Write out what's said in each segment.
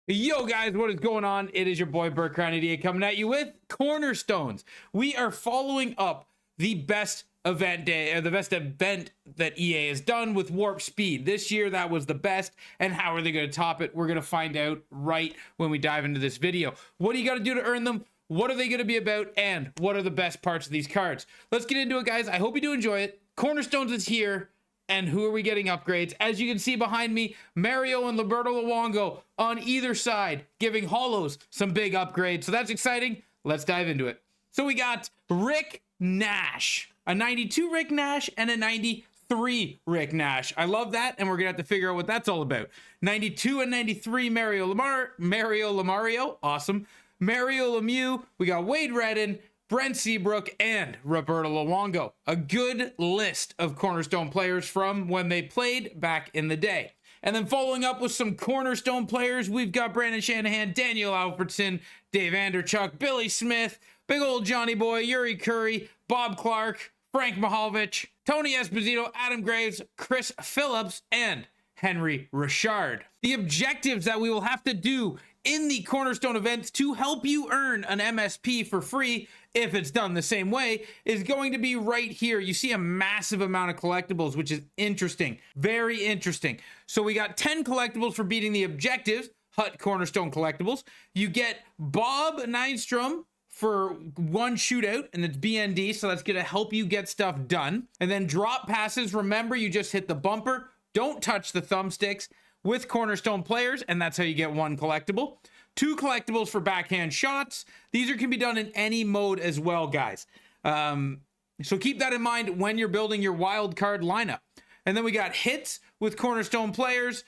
Yo guys, what is going on? It is your boy Burke Crown Idiot coming at you with Cornerstones. We are following up the best event day, the best event that EA has done with Warp Speed. This year that was the best, and how are they going to top it? We're going to find out right when we dive into this video. What do you got to do to earn them? What are they going to be about? And what are the best parts of these cards? Let's get into it, guys. I hope you do enjoy it. Cornerstones is here. And who are we getting upgrades? As you can see behind me, Mario and Roberto Luongo on either side, giving holos some big upgrades. So that's exciting. Let's dive into it. So we got Rick Nash, a 92 Rick Nash and a 93 Rick Nash. I love that, and we're gonna have to figure out what that's all about. 92 and 93 Mario Lamario, awesome. Mario Lemieux, we got Wade Redden, Brent Seabrook, and Roberto Luongo. A good list of Cornerstone players from when they played back in the day. And then following up with some Cornerstone players, we've got Brandon Shanahan, Daniel Alfredson, Dave Anderchuk, Billy Smith, Big Old Johnny Boy, Yuri Curry, Bob Clark, Frank Mahovich, Tony Esposito, Adam Graves, Chris Phillips, and Henry Richard. The objectives that we will have to do in the Cornerstone events to help you earn an MSP for free, if it's done the same way, is going to be right here. You see a massive amount of collectibles, which is interesting, very interesting. So we got 10 collectibles for beating the objectives, Hut Cornerstone collectibles. You get Bob Nystrom for one shootout, and it's BND, so that's gonna help you get stuff done. And then drop passes, remember you just hit the bumper, don't touch the thumbsticks with Cornerstone players, and that's how you get one collectible. 2 collectibles for backhand shots. These can be done in any mode as well, guys. So keep that in mind when you're building your wild card lineup. And then we got hits with Cornerstone players,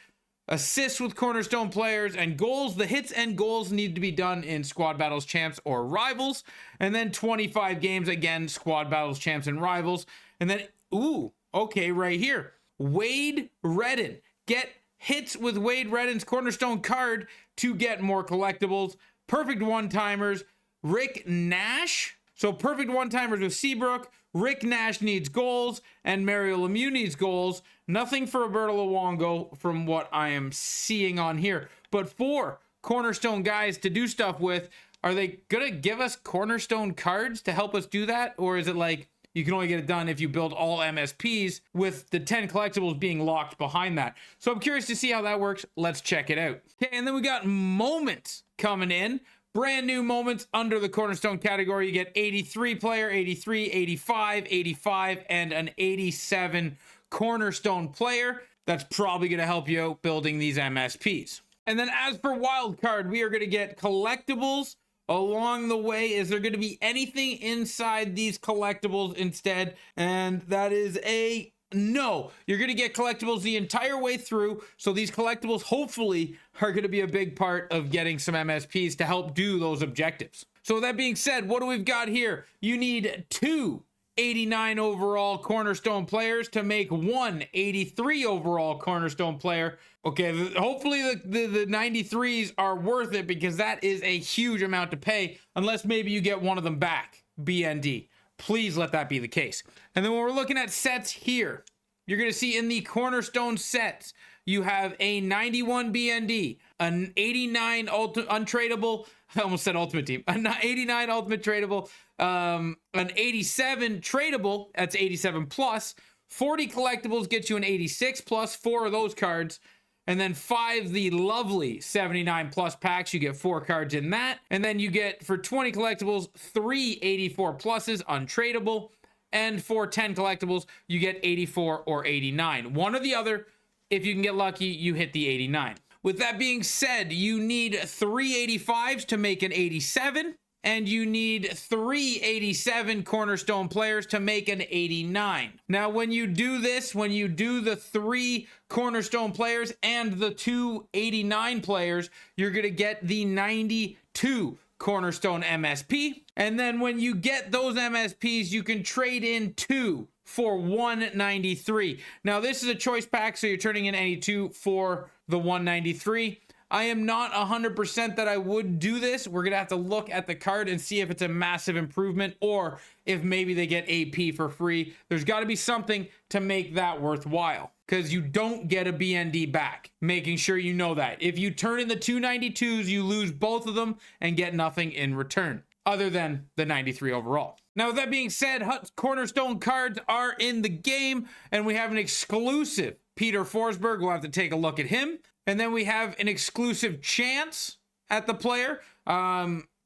assists with Cornerstone players, and goals. The hits and goals need to be done in squad battles, champs, or rivals. And then 25 games, again, squad battles, champs, and rivals. And then, ooh, okay, right here. Wade Redden. Get hits with Wade Redden's Cornerstone card to get more collectibles. Perfect one-timers. Rick Nash. So perfect one-timers with Seabrook. Rick Nash needs goals, and Mario Lemieux needs goals. Nothing for Roberto Luongo from what I am seeing on here. But 4 Cornerstone guys to do stuff with. Are they gonna give us Cornerstone cards to help us do that? Or is it like, you can only get it done if you build all MSPs, with the 10 collectibles being locked behind that? So I'm curious to see how that works. Let's check it out. Okay, and then we got moments coming in. Brand new moments under the Cornerstone category. You get 83 player, 83, 85, 85, and an 87 Cornerstone player. That's probably going to help you out building these MSPs. And then as for wildcard, we are going to get collectibles along the way. Is there going to be anything inside these collectibles instead? And that is a no. You're going to get collectibles the entire way through. So these collectibles hopefully are going to be a big part of getting some MSPs to help do those objectives. So with that being said, what do we've got here? You need 2 89 overall Cornerstone players to make 1 83 overall Cornerstone player. Okay, hopefully the 93s are worth it, because that is a huge amount to pay, unless maybe you get one of them back, BND. Please let that be the case. And then when we're looking at sets here, you're going to see in the Cornerstone sets, you have a 91 BND, an 89 untradeable, I almost said Ultimate Team, an 89 Ultimate tradable, an 87 tradable, that's 87 plus, 40 collectibles gets you an 86 plus 4 of those cards, and then 5 the lovely 79 plus packs. You get 4 cards in that, and then you get, for 20 collectibles, 3 84 pluses untradeable, and for 10 collectibles you get 84 or 89, one or the other. If you can get lucky, you hit the 89. With that being said, you need 3 85s to make an 87, and you need 3 87 Cornerstone players to make an 89. Now, when you do this, when you do the 3 Cornerstone players and the 2 89 players, you're going to get the 92 Cornerstone MSP. And then when you get those MSPs, you can trade in 2 for 193. Now, this is a choice pack, so you're turning in any 2 for the 193. I am not 100% that I would do this. We're going to have to look at the card and see if it's a massive improvement, or if maybe they get AP for free. There's got to be something to make that worthwhile. because you don't get a BND back. Making sure you know that. If you turn in the 292s, you lose both of them and get nothing in return, other than the 93 overall. Now, with that being said, Hut's Cornerstone cards are in the game, and we have an exclusive Peter Forsberg. We'll have to take a look at him. And then we have an exclusive chance at the player.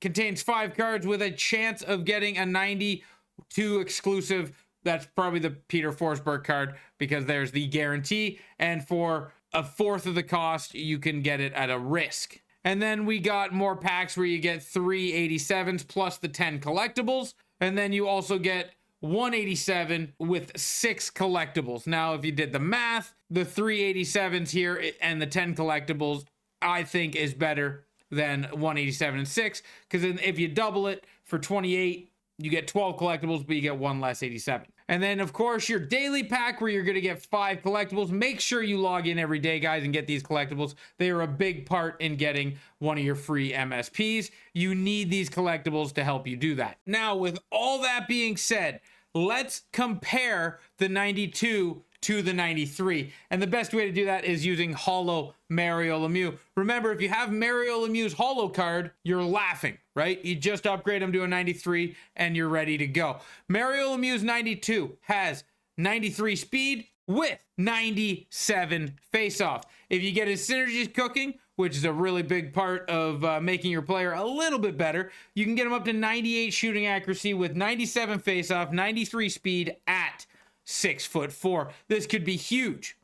Contains 5 cards with a chance of getting a 92 exclusive. That's probably the Peter Forsberg card because there's the guarantee. And for a fourth of the cost, you can get it at a risk. And then we got more packs where you get 3 87s plus the 10 collectibles. And then you also get 187 with 6 collectibles. Now, if you did the math, the 3 87s here and the 10 collectibles, I think is better than 187 and 6. Because if you double it for 28, you get 12 collectibles, but you get 1 less 87. And then, of course, your daily pack where you're going to get 5 collectibles. Make sure you log in every day, guys, and get these collectibles. They are a big part in getting one of your free MSPs. You need these collectibles to help you do that. Now, with all that being said, let's compare the 92 to the 93. And the best way to do that is using Holo Mario Lemieux. Remember, if you have Mario Lemieux's Holo card, you're laughing, right? You just upgrade him to a 93 and you're ready to go. Mario Lemieux's 92 has 93 speed with 97 face-off. If you get his synergies cooking, which is a really big part of making your player a little bit better, you can get him up to 98 shooting accuracy with 97 face-off, 93 speed at 6'4". This could be huge.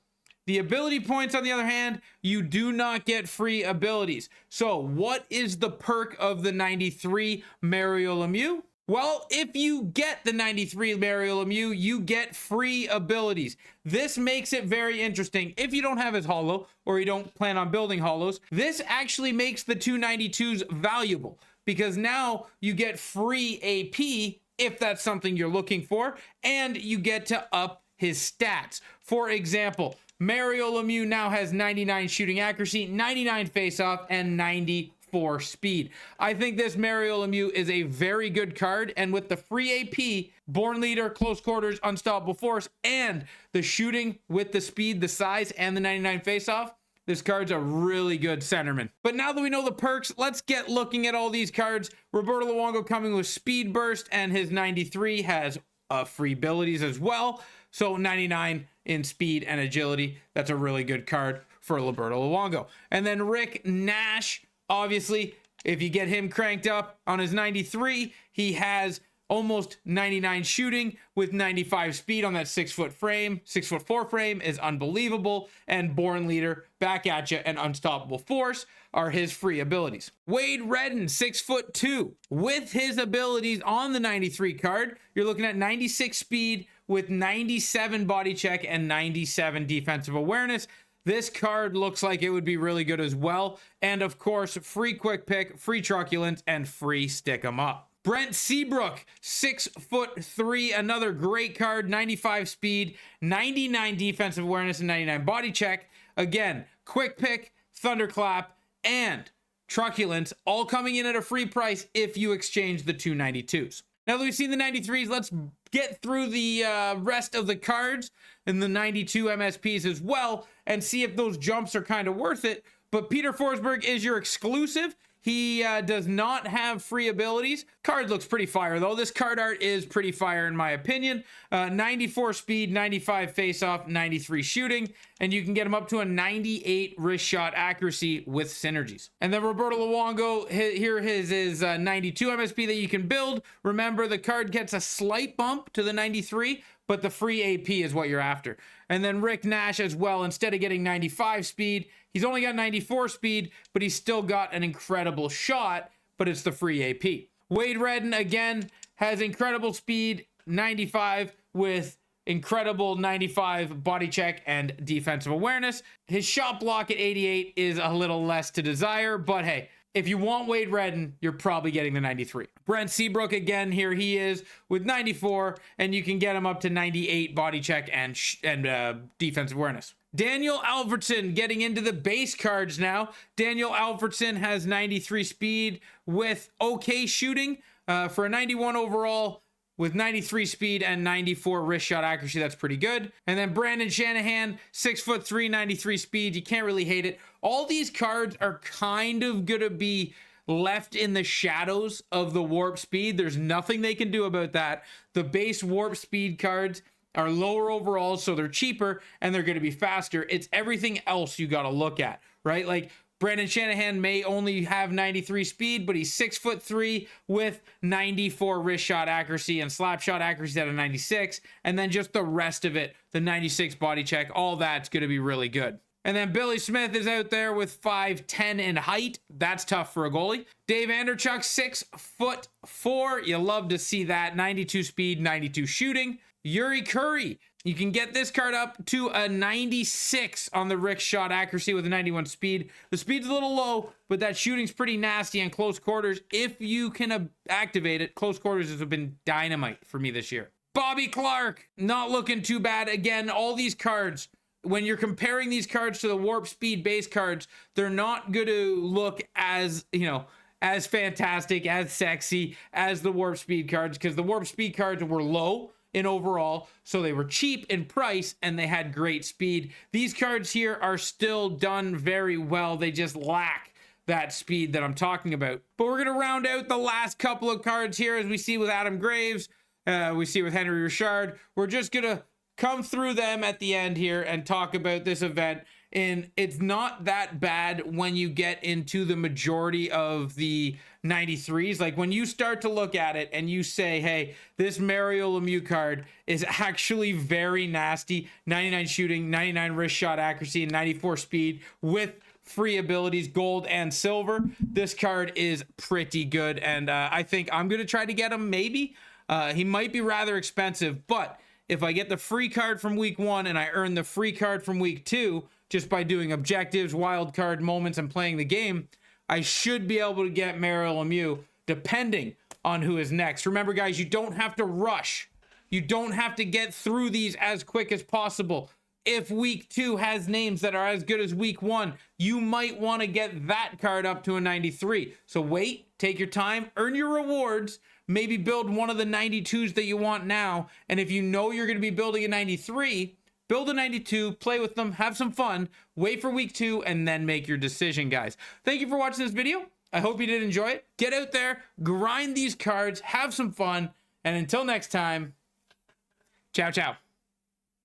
The ability points, on the other hand, you do not get free abilities. So what is the perk of the 93 Mario Lemieux? Well, if you get the 93 Mario Lemieux, you get free abilities. This makes it very interesting. If you don't have his holo, or you don't plan on building holos, this actually makes the 292s valuable, because now you get free AP if that's something you're looking for, and you get to up his stats. For example, Mario Lemieux now has 99 shooting accuracy, 99 face-off, and 94 speed. I think this Mario Lemieux is a very good card, and with the free AP, Born Leader, Close Quarters, Unstoppable Force, and the shooting with the speed, the size, and the 99 face-off, this card's a really good centerman. But now that we know the perks, let's get looking at all these cards. Roberto Luongo coming with Speed Burst, and his 93 has free abilities as well. So 99 in speed and agility. That's a really good card for Roberto Luongo. And then Rick Nash, obviously, if you get him cranked up on his 93, he has almost 99 shooting with 95 speed on that 6-foot frame. 6'4" frame is unbelievable. And Born Leader, Back at Ya, and Unstoppable Force are his free abilities. Wade Redden, 6'2", with his abilities on the 93 card, you're looking at 96 speed with 97 body check and 97 defensive awareness. This card looks like it would be really good as well. And of course, free quick pick, free truculence, and free stick 'em up. Brent Seabrook, 6'3", another great card, 95 speed, 99 defensive awareness, and 99 body check. Again, quick pick, thunderclap, and truculence, all coming in at a free price if you exchange the 292s. Now that we've seen the 93s, let's get through the rest of the cards and the 92 MSPs as well and see if those jumps are kind of worth it. But Peter Forsberg is your exclusive. He does not have free abilities. Card looks pretty fire, though. This card art is pretty fire, in my opinion. 94 speed, 95 face-off, 93 shooting, and you can get him up to a 98 wrist shot accuracy with synergies. And then Roberto Luongo, here his is 92 MSP that you can build. Remember, the card gets a slight bump to the 93, but the free AP is what you're after. And then Rick Nash as well, instead of getting 95 speed, he's only got 94 speed, but he's still got an incredible shot, but it's the free AP. Wade Redden, again, has incredible speed, 95, with incredible 95 body check and defensive awareness. His shot block at 88 is a little less to desire, but hey, if you want Wade Redden, you're probably getting the 93. Brent Seabrook, again, here he is with 94, and you can get him up to 98 body check and defensive awareness. Daniel Alfredsson, getting into the base cards now. Daniel Alfredsson has 93 speed with okay shooting. For a 91 overall, with 93 speed and 94 wrist shot accuracy. That's pretty good. And then Brandon Shanahan, 6'3", 93 speed. You can't really hate it. All these cards are kind of gonna be left in the shadows of the warp speed. There's nothing they can do about that. The base warp speed cards are lower overall, so they're cheaper and they're going to be faster. It's everything else you got to look at, right? Like Brandon Shanahan may only have 93 speed, but he's 6'3" with 94 wrist shot accuracy and slap shot accuracy at a 96. And then just the rest of it, the 96 body check, all that's going to be really good. And then Billy Smith is out there with 5'10" in height. That's tough for a goalie. Dave Anderchuk, 6'4". You love to see that. 92 speed, 92 shooting. Yuri Curry, you can get this card up to a 96 on the Rick shot accuracy with a 91 speed. The speed's a little low, but that shooting's pretty nasty in close quarters. If you can activate it, close quarters has been dynamite for me this year. Bobby Clark, not looking too bad. Again, all these cards, when you're comparing these cards to the warp speed base cards, they're not going to look as, as fantastic, as sexy as the warp speed cards, because the warp speed cards were low in overall, so they were cheap in price and they had great speed. These cards here are still done very well. They just lack that speed that I'm talking about. But we're gonna round out the last couple of cards here, as we see with Adam Graves, we see with Henry Richard. We're just gonna come through them at the end here and talk about this event. And it's not that bad when you get into the majority of the 93s. Like when you start to look at it and you say, hey, this Mario Lemieux card is actually very nasty. 99 shooting, 99 wrist shot accuracy, and 94 speed with free abilities, gold and silver. This card is pretty good. And I think I'm going to try to get him maybe. He might be rather expensive, but if I get the free card from week 1 and I earn the free card from week 2, just by doing objectives, wild card moments, and playing the game, I should be able to get Mario Lemieux, depending on who is next. Remember, guys, you don't have to rush. You don't have to get through these as quick as possible. If week 2 has names that are as good as week 1, you might want to get that card up to a 93. So wait, take your time, earn your rewards, maybe build one of the 92s that you want now. And if you know you're going to be building a 93, build a 92, play with them, have some fun, wait for week 2, and then make your decision, guys. Thank you for watching this video. I hope you did enjoy it. Get out there, grind these cards, have some fun, and until next time, ciao, ciao.